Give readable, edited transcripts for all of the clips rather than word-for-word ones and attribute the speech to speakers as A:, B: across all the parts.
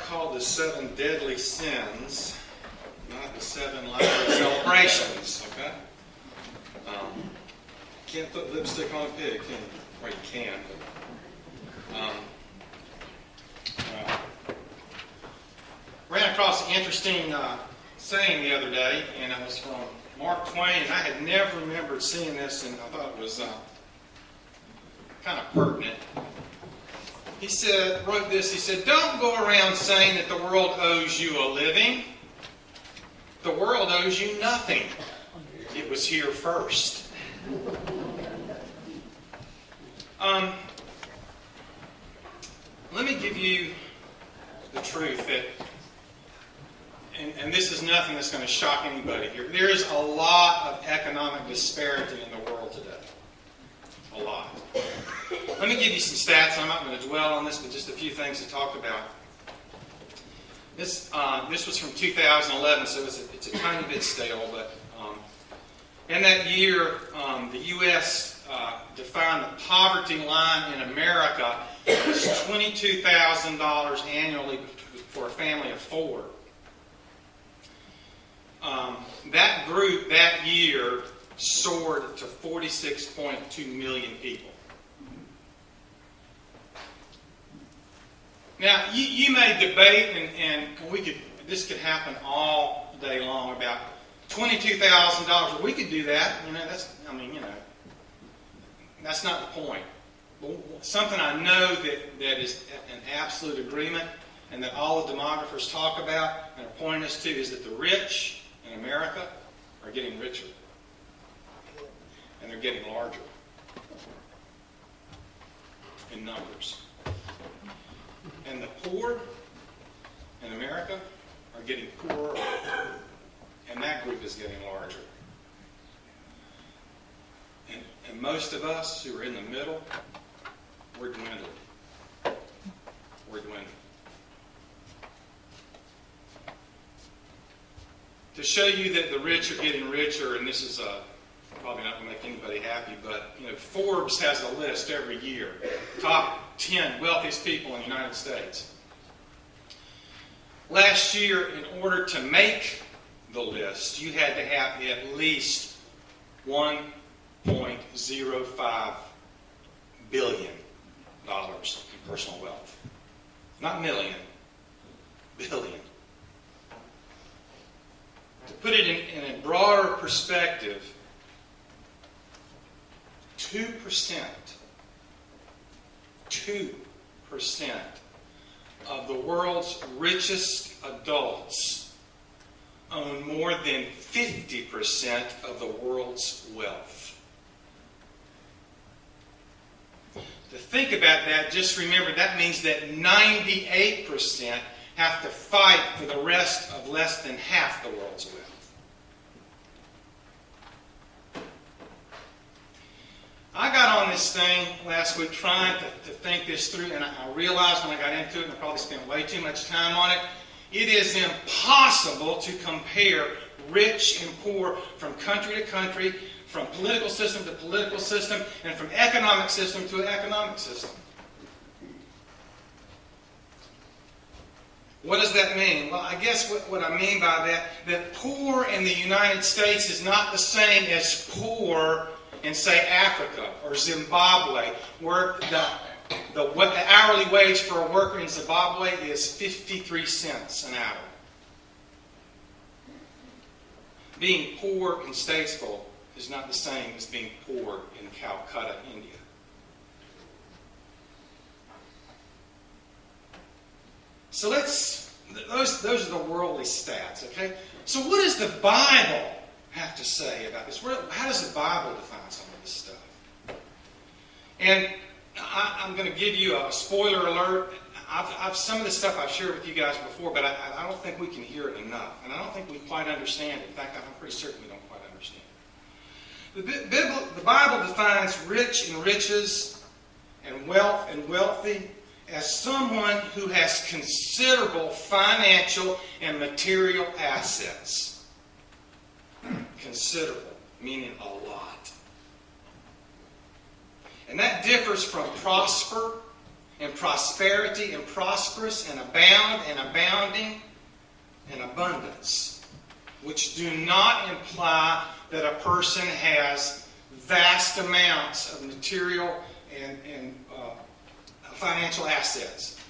A: called the 7 deadly sins, not the 7 lively celebrations, okay? Can't put lipstick on a pig, can you? Or you can, but... ran across an interesting saying the other day, and it was from Mark Twain, and I had never remembered seeing this, and I thought it was kind of pertinent. He wrote this, he said, "Don't go around saying that the world owes you a living. The world owes you nothing. It was here first." Let me give you the truth that, and this is nothing that's going to shock anybody here. There is a lot of economic disparity in the world today. A lot. Let me give you some stats. I'm not going to dwell on this, but just a few things to talk about. This was from 2011, so it's a tiny bit stale, but in that year, the U.S. defined the poverty line in America as $22,000 annually for a family of 4. That group that year soared to 46.2 million people. Now, you may debate, and this could happen all day long, about $22,000. We could do that. That's not the point. Something I know that is an absolute agreement, and that all the demographers talk about and are pointing us to, is that the rich in America are getting richer. And they're getting larger in numbers. And the poor in America are getting poorer, and that group is getting larger. And most of us who are in the middle, we're dwindling. We're dwindling. To show you that the rich are getting richer, and this is probably not going to make anybody happy, but Forbes has a list every year. Top 10 wealthiest people in the United States. Last year, in order to make the list, you had to have at least $1.05 billion in personal wealth. Not million, billion. To put it in a broader perspective, 2% of the world's richest adults own more than 50% of the world's wealth. To think about that, just remember that means that 98% have to fight for the rest of less than half the world's wealth. I got on this thing last week trying to think this through, and I realized when I got into it, and I probably spent way too much time on it, it is impossible to compare rich and poor from country to country, from political system to political system, and from economic system to economic system. What does that mean? Well, I guess what I mean by that poor in the United States is not the same as poor in, say, Africa or Zimbabwe, where the hourly wage for a worker in Zimbabwe is 53 cents an hour. Being poor in Statesville is not the same as being poor in Calcutta, India. So those are the worldly stats, okay? So what does the Bible have to say about this? How does the Bible define some of this stuff? And I'm going to give you a spoiler alert. Some of this stuff I've shared with you guys before, but I don't think we can hear it enough. And I don't think we quite understand it. In fact, I'm pretty certain we don't quite understand it. The Bible defines rich and riches and wealth and wealthy as someone who has considerable financial and material assets. Considerable, meaning a lot. And that differs from prosper and prosperity and prosperous and abound and abounding and abundance, which do not imply that a person has vast amounts of material and financial assets.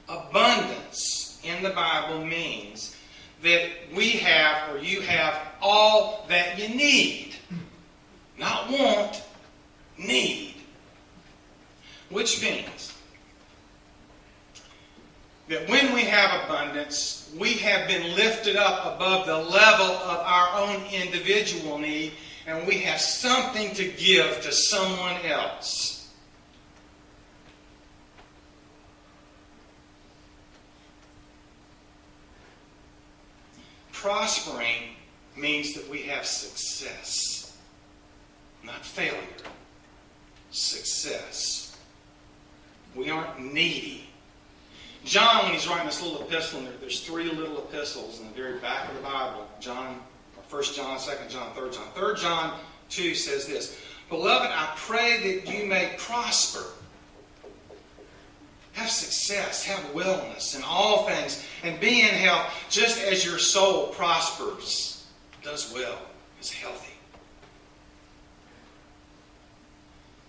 A: Abundance in the Bible means that we have, or you have, all that you need. Not want, need. Which means that when we have abundance, we have been lifted up above the level of our own individual need, and we have something to give to someone else. Prospering means that we have success, not failure. Success. We aren't needy. John, when he's writing this little epistle, and there's 3 little epistles in the very back of the Bible, 1 John, 2 John, 3 John. 3 John 2 says this, "Beloved, I pray that you may prosper, have success, have wellness in all things, and be in health, just as your soul prospers," does well, is healthy.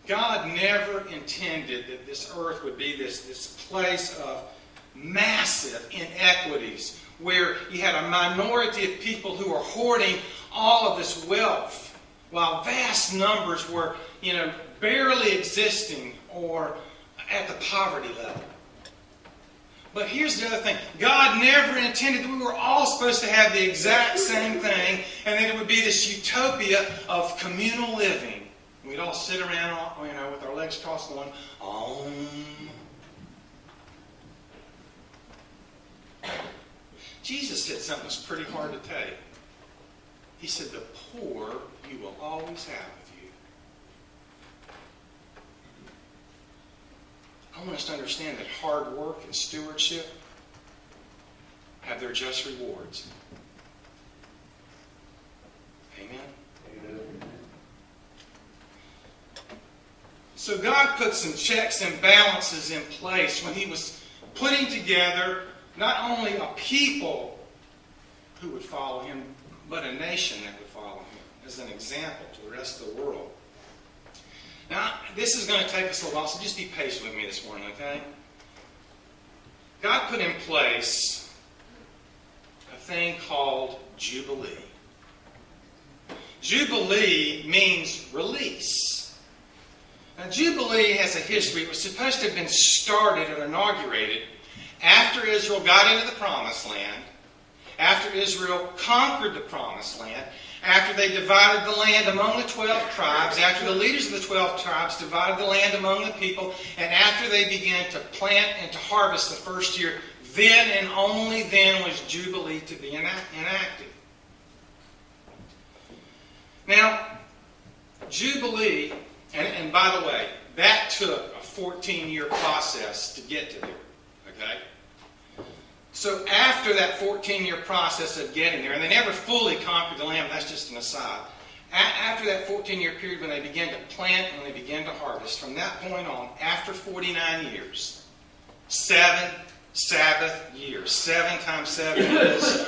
A: God never intended that this earth would be this place of massive inequities, where you had a minority of people who were hoarding all of this wealth, while vast numbers were, barely existing or at the poverty level. But here's the other thing. God never intended that we were all supposed to have the exact same thing, and that it would be this utopia of communal living. We'd all sit around, with our legs crossed going, Jesus said something that's pretty hard to take. He said, "The poor you will always have with you." I want us to understand that hard work and stewardship have their just rewards. Amen? Amen. So God put some checks and balances in place when He was putting together not only a people who would follow Him, but a nation that would follow Him as an example to the rest of the world. Now, this is going to take us a little while, so just be patient with me this morning, okay? God put in place a thing called Jubilee. Jubilee means release. Now, Jubilee has a history. It was supposed to have been started or inaugurated after Israel got into the Promised Land, after Israel conquered the Promised Land, after they divided the land among the 12 tribes, after the leaders of the 12 tribes divided the land among the people, and after they began to plant and to harvest the first year, then and only then was Jubilee to be enacted. Now, Jubilee, and by the way, that took a 14-year process to get to there. Okay? So after that 14-year process of getting there, and they never fully conquered the land, that's just an aside. After that 14-year period when they began to plant and they began to harvest, from that point on, after 49 years, 7 Sabbath years, 7 times 7 is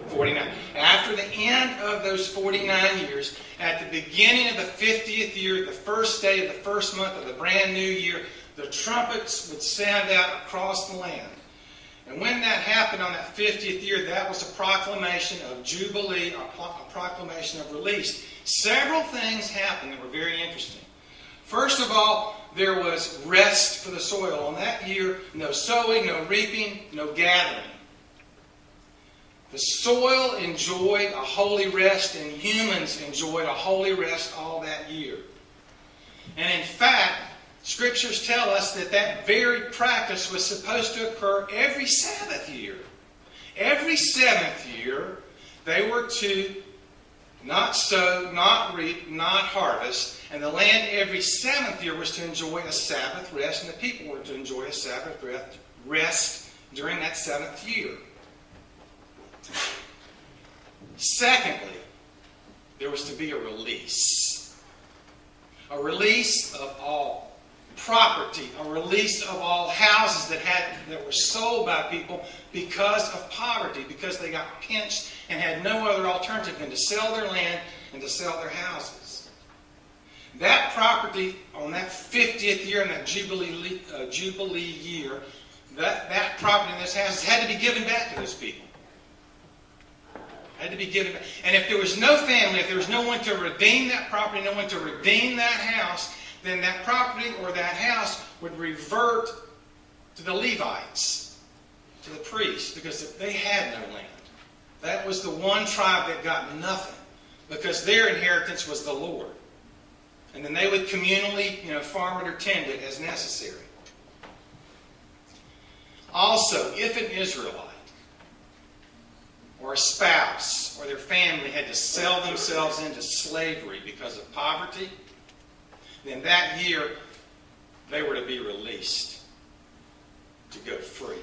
A: 49. After the end of those 49 years, at the beginning of the 50th year, the first day of the first month of the brand new year, the trumpets would sound out across the land. And when that happened on that 50th year, that was a proclamation of Jubilee, a proclamation of release. Several things happened that were very interesting. First of all, there was rest for the soil. On that year, no sowing, no reaping, no gathering. The soil enjoyed a holy rest, and humans enjoyed a holy rest all that year. And in fact, Scriptures tell us that that very practice was supposed to occur every Sabbath year. Every seventh year, they were to not sow, not reap, not harvest, and the land every seventh year was to enjoy a Sabbath rest, and the people were to enjoy a Sabbath rest during that seventh year. Secondly, there was to be a release. A release of all property, a release of all houses that were sold by people because of poverty, because they got pinched and had no other alternative than to sell their land and to sell their houses. That property on that 50th year, in that Jubilee year, that property in those houses had to be given back to those people. Had to be given back. And if there was no family, if there was no one to redeem that property, no one to redeem that house, then that property or that house would revert to the Levites, to the priests, because they had no land. That was the one tribe that got nothing, because their inheritance was the Lord. And then they would communally, farm it or tend it as necessary. Also, if an Israelite or a spouse or their family had to sell themselves into slavery because of poverty, then that year they were to be released to go free.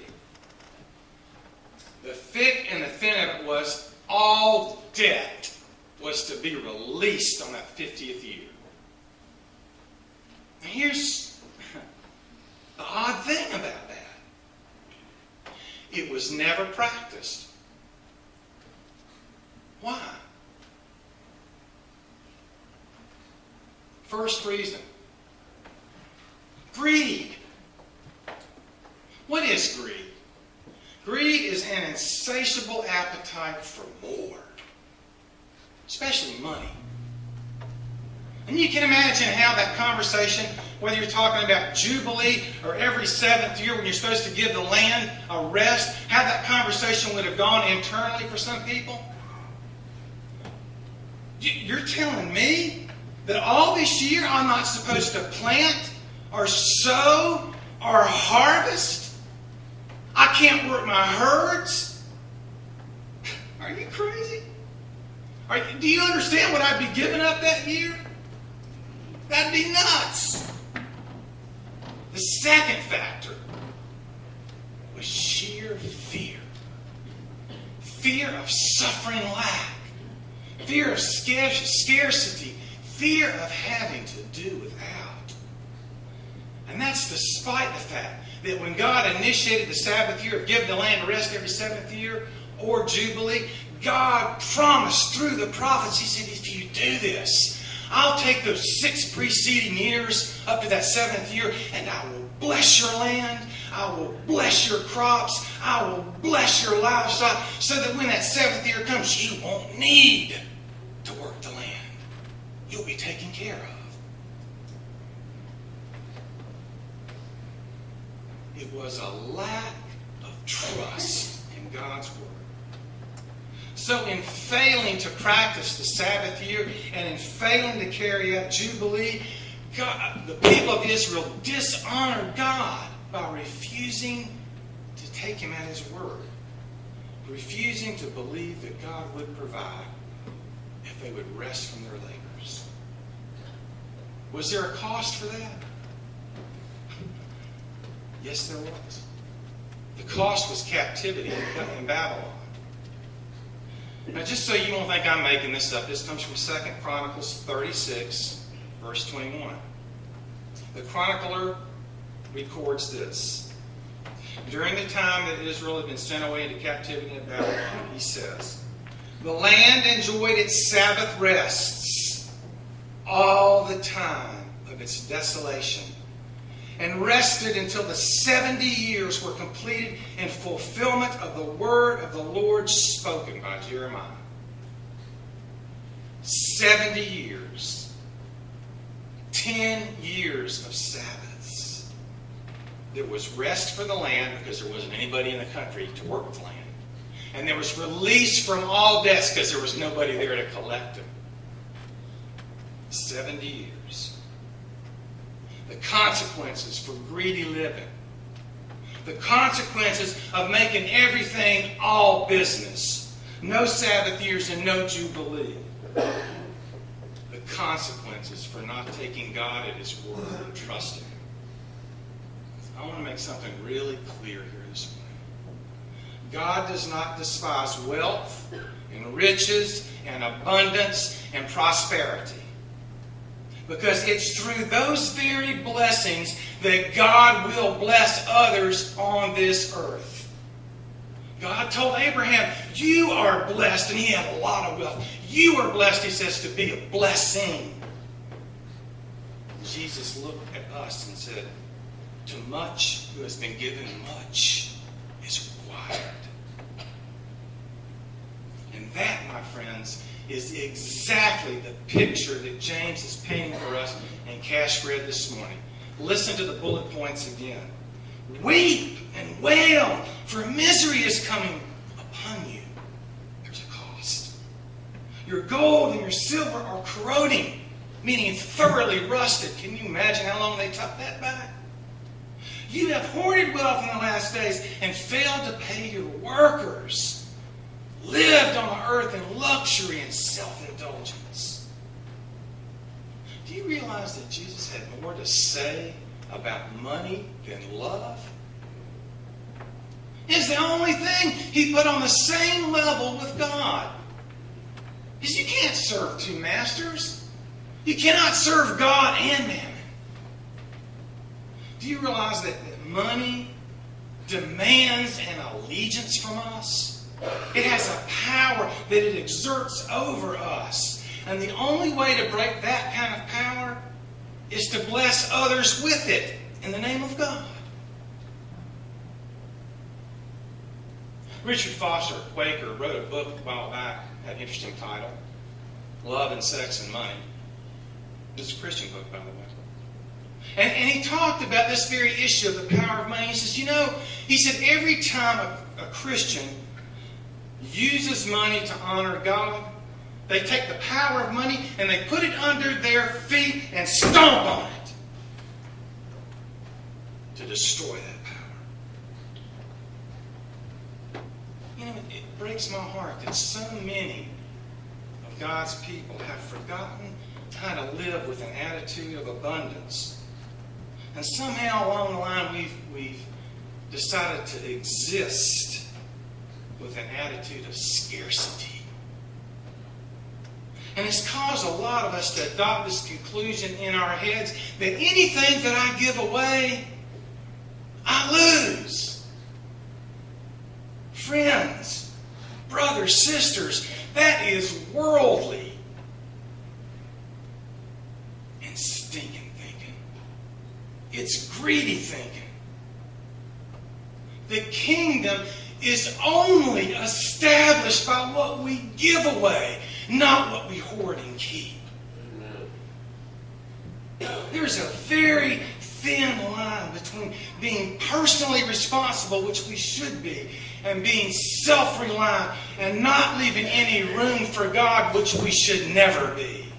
A: The thick and the thin of it was all debt was to be released on that 50th year. And here's the odd thing about that. It was never practiced. Why? First reason. Greed. What is greed? Greed is an insatiable appetite for more. Especially money. And you can imagine how that conversation, whether you're talking about Jubilee or every 7th year when you're supposed to give the land a rest, how that conversation would have gone internally for some people. You're telling me that all this year I'm not supposed to plant or sow or harvest? I can't work my herds? Are you crazy? Do you understand what I'd be giving up that year? That'd be nuts. The second factor was sheer fear. Fear of suffering lack. Fear of scarcity. Fear of having to do without. And that's despite the fact that when God initiated the Sabbath year of giving the land a rest every 7th year or Jubilee, God promised through the prophets, He said, if you do this, I'll take those 6 preceding years up to that 7th year and I will bless your land. I will bless your crops. I will bless your livestock so that when that 7th year comes, you won't need to work the land. You'll be taken care of. It was a lack of trust in God's Word. So in failing to practice the Sabbath year and in failing to carry out Jubilee, the people of Israel dishonored God by refusing to take Him at His word. Refusing to believe that God would provide if they would rest from their labors. Was there a cost for that? Yes, there was. The cost was captivity in Babylon. Now, just so you won't think I'm making this up, this comes from 2 Chronicles 36, verse 21. The chronicler records this. During the time that Israel had been sent away into captivity in Babylon, he says, the land enjoyed its Sabbath rests all the time of its desolation, and rested until the 70 years were completed in fulfillment of the word of the Lord spoken by Jeremiah. 70 years. 10 years of Sabbaths. There was rest for the land because there wasn't anybody in the country to work the land. And there was release from all debts because there was nobody there to collect them. 70 years. The consequences for greedy living. The consequences of making everything all business. No Sabbath years and no Jubilee. The consequences for not taking God at His word and trusting Him. I want to make something really clear here this morning. God does not despise wealth and riches and abundance and prosperity. Because it's through those very blessings that God will bless others on this earth. God told Abraham, you are blessed, and he had a lot of wealth. You are blessed, he says, to be a blessing. Jesus looked at us and said, to much who has been given much is required. And that, my friends, is exactly the picture that James is painting for us and Cash read this morning. Listen to the bullet points again. Weep and wail, for misery is coming upon you. There's a cost. Your gold and your silver are corroding, meaning thoroughly rusted. Can you imagine how long they took that back? You have hoarded wealth in the last days and failed to pay your workers. Lived on the earth in luxury and self-indulgence. Do you realize that Jesus had more to say about money than love? It's the only thing he put on the same level with God. Because you can't serve two masters. You cannot serve God and mammon. Do you realize that money demands an allegiance from us? It has a power that it exerts over us. And the only way to break that kind of power is to bless others with it in the name of God. Richard Foster, Quaker, wrote a book a while back, had an interesting title, Love and Sex and Money. It's a Christian book, by the way. And he talked about this very issue of the power of money. He says, every time a Christian uses money to honor God, they take the power of money and they put it under their feet and stomp on it to destroy that power. It breaks my heart that so many of God's people have forgotten how to live with an attitude of abundance. And somehow along the line we've decided to exist with an attitude of scarcity. And it's caused a lot of us to adopt this conclusion in our heads that anything that I give away, I lose. Friends, brothers, sisters, that is worldly and stinking thinking. It's greedy thinking. The kingdom is only established by what we give away, not what we hoard and keep. There's a very thin line between being personally responsible, which we should be, and being self-reliant and not leaving any room for God, which we should never be.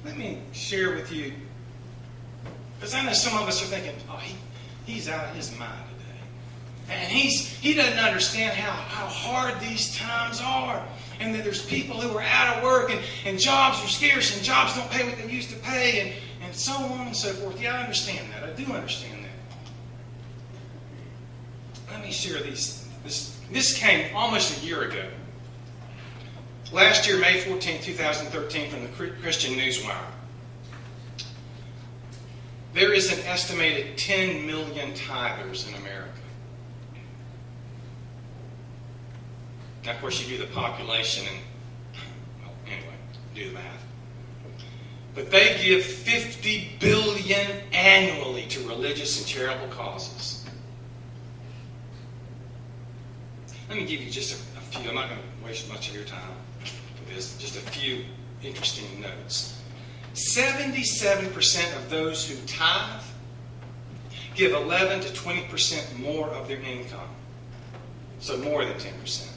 A: Let me share with you, because I know some of us are thinking, he's out of his mind today. And he doesn't understand how hard these times are. And that there's people who are out of work and jobs are scarce and jobs don't pay what they used to pay and so on and so forth. Yeah, I understand that. I do understand that. Let me share these. This came almost a year ago. Last year, May 14, 2013, from the Christian Newswire. There is an estimated 10 million tithers in America. Now, of course, you do the population and, anyway, do the math. But they give $50 billion annually to religious and charitable causes. Let me give you just a few. I'm not going to waste much of your time with this. Just a few interesting notes. 77% of those who tithe give 11 to 20% more of their income. So more than 10%.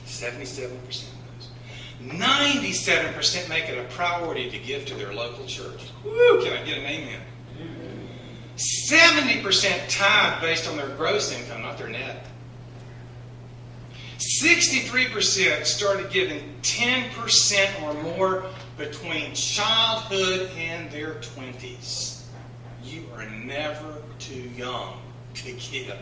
A: 77% of those. 97% make it a priority to give to their local church. Woo! Can I get an amen? 70% tithe based on their gross income, not their net. 63% started giving 10% or more between childhood and their 20s. You are never too young to give.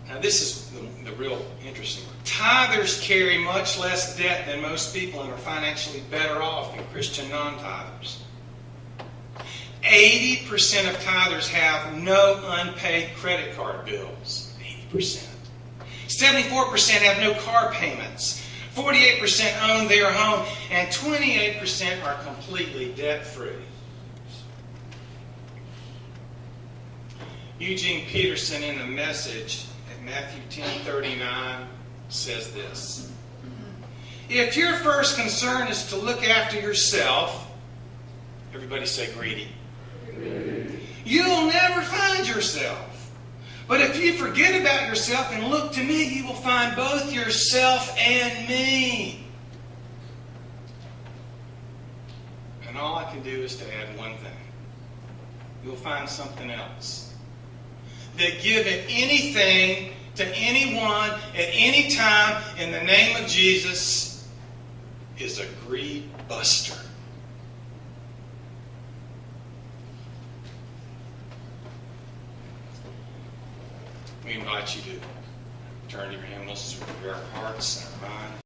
A: Now this is the real interesting one. Tithers carry much less debt than most people and are financially better off than Christian non-tithers. 80% of tithers have no unpaid credit card bills. 80%. 74% have no car payments. 48% own their home. And 28% are completely debt-free. Eugene Peterson in the Message at Matthew 10:39 says this. If your first concern is to look after yourself, everybody say greedy. You'll never find yourself. But if you forget about yourself and look to me, you will find both yourself and me. And all I can do is to add one thing. You'll find something else. That giving anything to anyone at any time in the name of Jesus is a greed buster. We invite you to turn to your hymnals as we prepare our hearts and our minds.